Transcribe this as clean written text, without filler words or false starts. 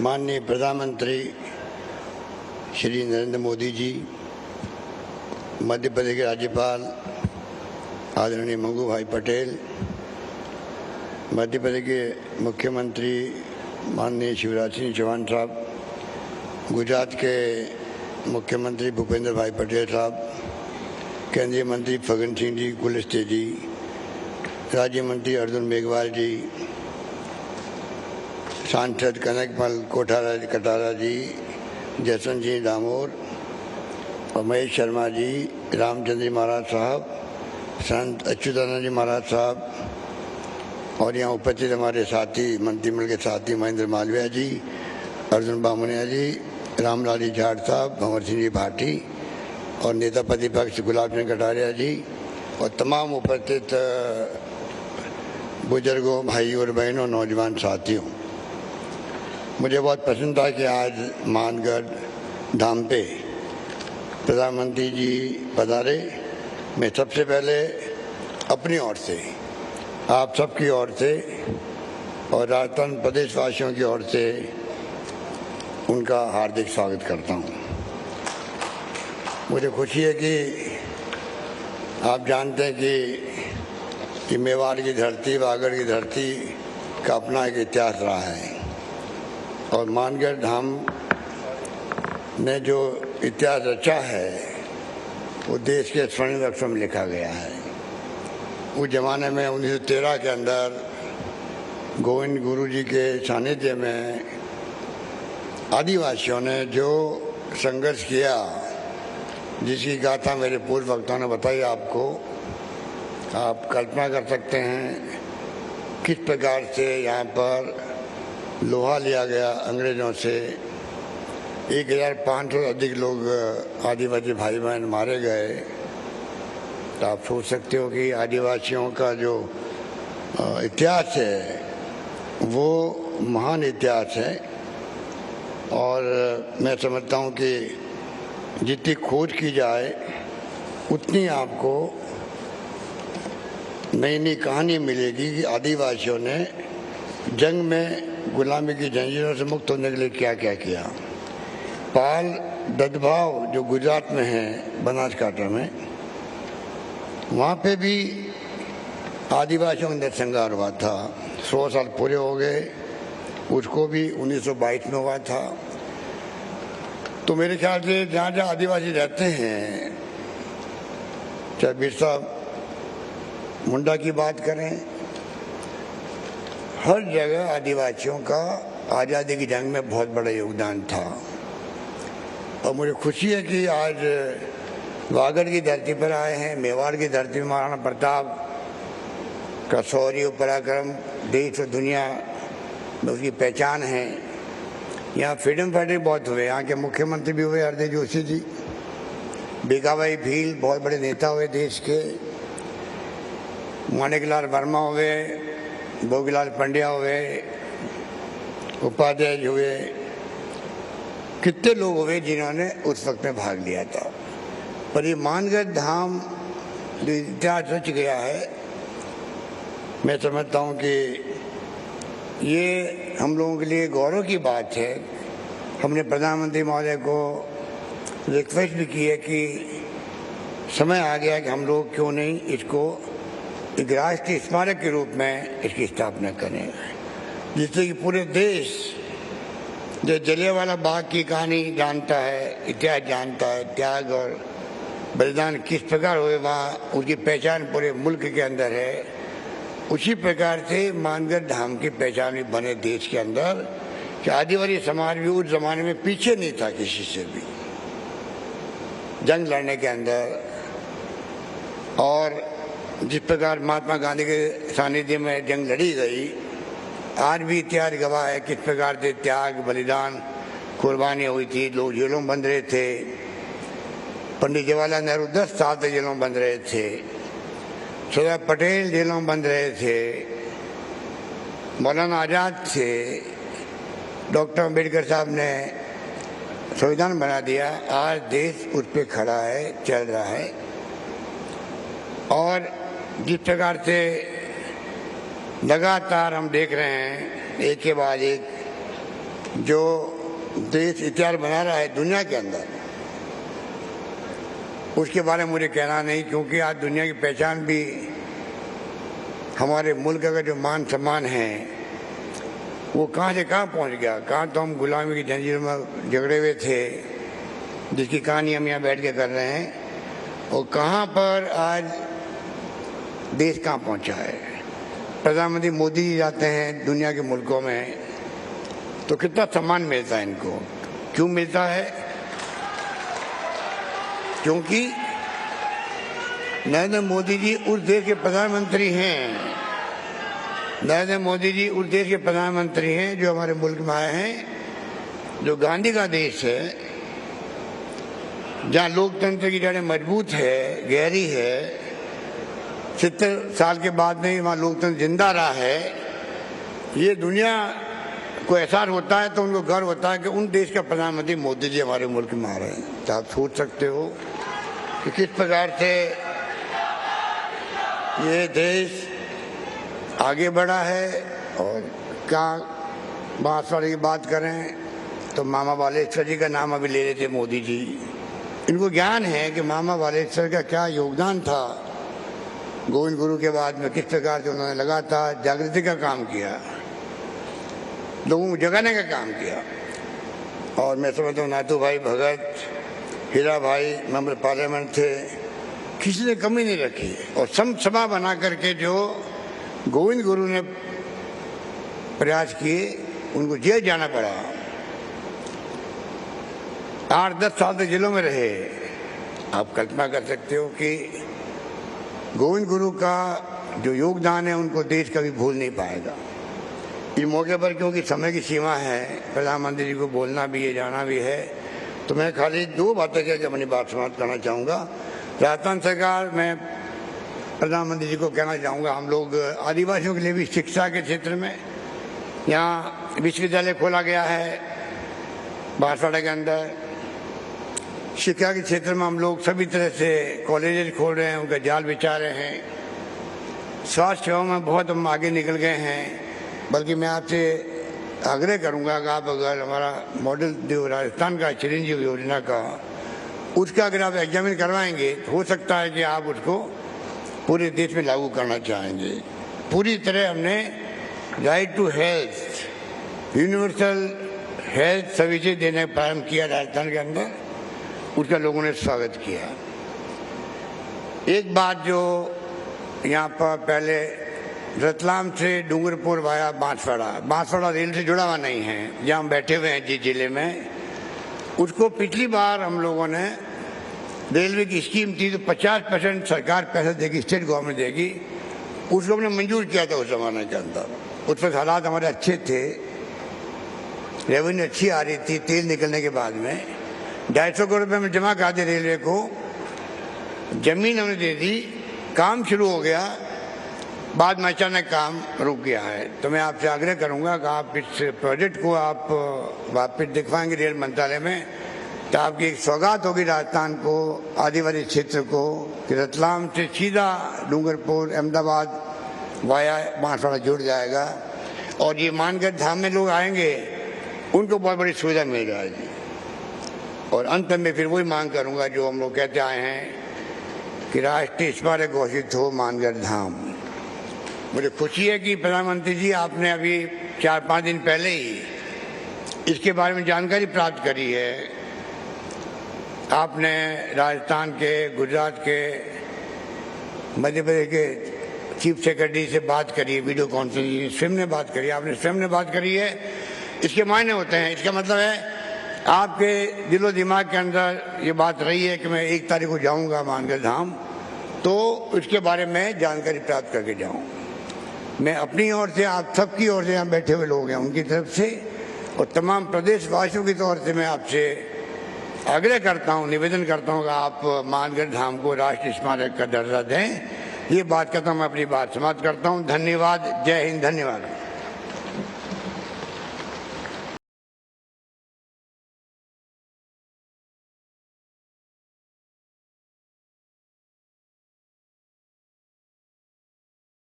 माननीय प्रधानमंत्री श्री नरेंद्र मोदी जी, मध्य प्रदेश के राज्यपाल आदरणीय मंगू भाई पटेल, मध्य प्रदेश के मुख्यमंत्री माननीय शिवराज सिंह चौहान साहब, गुजरात के मुख्यमंत्री भूपेंद्र भाई पटेल साहब, केंद्रीय मंत्री फग्गन सिंह जी कुलस्ते जी, राज्य मंत्री अर्जुन मेघवाल जी, सांसद कनकमल कटारा जी, जसवंत सिंह डामोर और महेश शर्मा जी, रामचंद्र जी महाराज साहब, संत अच्युतानंद जी महाराज साहब और यहाँ उपस्थित हमारे साथी मंत्रिमंडल के साथी महेंद्र मालवीय जी, अर्जुन बामनिया जी, रामलाल जी जाट साहब, भंवर सिंह जी भाटी और नेता प्रतिपक्ष गुलाब सिंह कटारिया जी और तमाम उपस्थित बुजुर्गों, भाइयों और बहनों, नौजवान साथियों, मुझे बहुत पसंद था कि आज मानगढ़ धाम पे प्रधानमंत्री जी पधारे। मैं सबसे पहले अपनी ओर से, आप सबकी ओर से और राजस्थान प्रदेश वासियों की ओर से उनका हार्दिक स्वागत करता हूं। मुझे खुशी है कि आप जानते हैं कि मेवाड़ की धरती, वागड़ की धरती का अपना एक इतिहास रहा है और मानगढ़ धाम ने जो इतिहास रचा है वो देश के स्वर्णिम अक्षरों में लिखा गया है। उस जमाने में 1913 के अंदर गोविंद गुरु जी के सानिध्य में आदिवासियों ने जो संघर्ष किया, जिसकी गाथा मेरे पूर्व वक्ताओं ने बताई आपको, आप कल्पना कर सकते हैं किस प्रकार से यहाँ पर लोहा लिया गया अंग्रेजों से। 1500 से अधिक लोग आदिवासी भाई बहन मारे गए। तो आप सोच सकते हो कि आदिवासियों का जो इतिहास है वो महान इतिहास है और मैं समझता हूँ कि जितनी खोज की जाए उतनी आपको नई नई कहानी मिलेगी कि आदिवासियों ने जंग में गुलामी की जंजीरों से मुक्त होने के लिए क्या क्या किया। पाल ददभाव जो गुजरात में है, बनासकांठा में, वहाँ पे भी आदिवासियों का नरसंहार हुआ था। 100 साल पूरे हो गए, उसको भी 1922 में हुआ था। तो मेरे ख्याल से जहाँ जहाँ आदिवासी रहते हैं, चाहे बिरसा मुंडा की बात करें, हर जगह आदिवासियों का आज़ादी की जंग में बहुत बड़ा योगदान था। और मुझे खुशी है कि आज वागड़ की धरती पर आए हैं, मेवाड़ की धरती में महाराणा प्रताप का शौर्य पराक्रम देश और दुनिया में उसकी पहचान है। यहाँ फ्रीडम फाइटर बहुत हुए, यहाँ के मुख्यमंत्री भी हुए हरदेव जोशी जी, भिखाबाई भील बहुत बड़े नेता हुए देश के, माणिकलाल वर्मा हुए, भोगीलाल पंड्या हुए, उपाध्याय हुए, कितने लोग हुए जिन्होंने उस वक्त में भाग लिया था। पर ये मानगढ़ धाम जो इतिहास रच गया है, मैं समझता हूँ कि ये हम लोगों के लिए गौरव की बात है। हमने प्रधानमंत्री महोदय को रिक्वेस्ट भी की है कि समय आ गया कि हम लोग क्यों नहीं इसको एक राष्ट्रीय स्मारक के रूप में इसकी स्थापना करें, जिससे कि पूरे देश जो जलियांवाला बाग की कहानी जानता है, इतिहास जानता है, त्याग और बलिदान किस प्रकार हुए वहाँ उनकी पहचान पूरे मुल्क के अंदर है, उसी प्रकार से मानगढ़ धाम की पहचान भी बने देश के अंदर कि आदिवासी समाज भी उस जमाने में पीछे नहीं था किसी से भी जंग लड़ने के अंदर। और जिस प्रकार महात्मा गांधी के सानिध्य में जंग लड़ी गई, आज भी इतिहास गवाह है किस प्रकार से त्याग, बलिदान, कुर्बानियाँ हुई थी। लोग जेलों में बंद रहे थे। पंडित जवाहरलाल नेहरू 10 साल तक जेलों में बंद रहे थे। सरदार पटेल जेलों में बंद रहे थे। मौलाना आज़ाद थे। डॉक्टर अम्बेडकर साहब ने संविधान बना दिया। आज देश उस पर खड़ा है, चल रहा है। और जिस प्रकार से लगातार हम देख रहे हैं एक के बाद एक जो देश इतिहास बना रहा है दुनिया के अंदर, उसके बारे में मुझे कहना नहीं, क्योंकि आज दुनिया की पहचान भी हमारे मुल्क का जो मान सम्मान है वो कहाँ से कहाँ पहुँच गया। कहाँ तो हम गुलामी की जंजीरों में झगड़े हुए थे, जिसकी कहानी हम यहाँ बैठ के कर रहे हैं, और कहाँ पर आज देश कहाँ पहुँचा है। प्रधानमंत्री मोदी जी जाते हैं दुनिया के मुल्कों में तो कितना सम्मान मिलता है इनको। क्यों मिलता है? क्योंकि नरेंद्र मोदी जी उस देश के प्रधानमंत्री हैं। नरेंद्र मोदी जी उस देश के प्रधानमंत्री हैं जो हमारे मुल्क में आए हैं, जो गांधी का देश है, जहाँ लोकतंत्र की जड़ें मजबूत है, गहरी है। 70 साल के बाद नहीं वहाँ लोकतंत्र जिंदा रहा है। ये दुनिया को एहसास होता है तो उनको गर्व होता है कि उन देश का प्रधानमंत्री मोदी जी हमारे मुल्क में आ रहे हैं। तो आप सोच सकते हो कि किस प्रकार से ये देश आगे बढ़ा है। और क्या बांसवाड़े की बात करें तो मामा बालेश्वर जी का नाम अभी ले रहे थे मोदी जी। इनको ज्ञान है कि मामा बालेश्वर का क्या योगदान था गोविंद गुरु के बाद में, किस प्रकार से उन्होंने लगातार जागृति का काम किया, लोगों को जगाने का काम किया। और मैं समझता हूँ नाथू भाई भगत, हीरा भाई मेंबर पार्लियामेंट थे, किसी ने कमी नहीं रखी। और सभा बना करके जो गोविंद गुरु ने प्रयास किए, उनको जेल जाना पड़ा, 8-10 साल तक जेलों में रहे। आप कल्पना कर सकते हो कि गोविंद गुरु का जो योगदान है उनको देश कभी भूल नहीं पाएगा। इस मौके पर क्योंकि समय की सीमा है, प्रधानमंत्री जी को बोलना भी है, जाना भी है, तो मैं खाली 2 बातें कहकर अपनी बात समाप्त करना चाहूँगा। राजस्थान सरकार, मैं प्रधानमंत्री जी को कहना चाहूँगा, हम लोग आदिवासियों के लिए भी शिक्षा के क्षेत्र में यहाँ विश्वविद्यालय खोला गया है बांसवाड़ा के अंदर। शिक्षा के क्षेत्र में हम लोग सभी तरह से कॉलेजेस खोल रहे हैं, उनका जाल बिछा रहे हैं। स्वास्थ्य सेवा में बहुत हम आगे निकल गए हैं। बल्कि मैं आपसे आग्रह करूंगा कि आप अगर हमारा मॉडल जो राजस्थान का चिरंजीव योजना का, उसका अगर आप एग्जामिन करवाएंगे तो हो सकता है कि आप उसको पूरे देश में लागू करना चाहेंगे। पूरी तरह हमने right to health, universal health services देने का प्रारंभ किया राजस्थान के अंदर, उसका लोगों ने स्वागत किया। एक बात जो यहाँ पर पहले रतलाम से डूंगरपुर वाया बांसवाड़ा रेल से जुड़ा हुआ नहीं है, जहाँ हम बैठे हुए हैं जिस जिले में, उसको पिछली बार हम लोगों ने, रेलवे की स्कीम थी तो 50% सरकार पैसा देगी, स्टेट गवर्नमेंट देगी, उसको हमने मंजूर किया था उस जमाने के अंदर। उस वक्त हालात हमारे अच्छे थे, रेवेन्यू अच्छी आ रही थी, तेल निकलने के बाद में 250 करोड़ रुपये में जमा करा दिए रेलवे को, जमीन हमने दे दी, काम शुरू हो गया, बाद में अचानक काम रुक गया है। तो मैं आपसे आग्रह करूंगा कि आप इस प्रोजेक्ट को आप वापस दिखवाएंगे रेल मंत्रालय में, तो आपकी एक सौगात होगी राजस्थान को, आदिवासी क्षेत्र को, कि रतलाम से सीधा डूंगरपुर अहमदाबाद वाया बांसवाड़ा जुड़ जाएगा। और ये मानगढ़ धाम में लोग आएंगे, उनको बहुत बड़ी सुविधा मिल जाएगी। और अंत में फिर वही मांग करूंगा जो हम लोग कहते आए हैं कि राष्ट्रीय स्मारक घोषित हो मानगढ़ धाम। मुझे खुशी है कि प्रधानमंत्री जी आपने अभी 4-5 दिन पहले ही इसके बारे में जानकारी प्राप्त करी है। आपने राजस्थान के, गुजरात के, मध्य प्रदेश के चीफ सेक्रेटरी से बात करी है, वीडियो कॉन्फ्रेंसिंग स्वयं ने बात करी, आपने स्वयं ने बात करी है। इसके मायने होते हैं, इसका मतलब है आपके दिलो दिमाग के अंदर ये बात रही है कि मैं 1 तारीख को जाऊंगा मानगढ़ धाम, तो इसके बारे में जानकारी प्राप्त करके जाऊं। मैं अपनी ओर से, आप सबकी ओर से, यहाँ बैठे हुए लोग हैं उनकी तरफ से, और तमाम प्रदेशवासियों की तौर से मैं आपसे आग्रह करता हूँ, निवेदन करता हूँ कि आप मानगढ़ धाम को राष्ट्रीय स्मारक का दर्जा दें। ये बात कहता हूँ, मैं अपनी बात समाप्त करता हूँ। धन्यवाद। जय हिंद। धन्यवाद।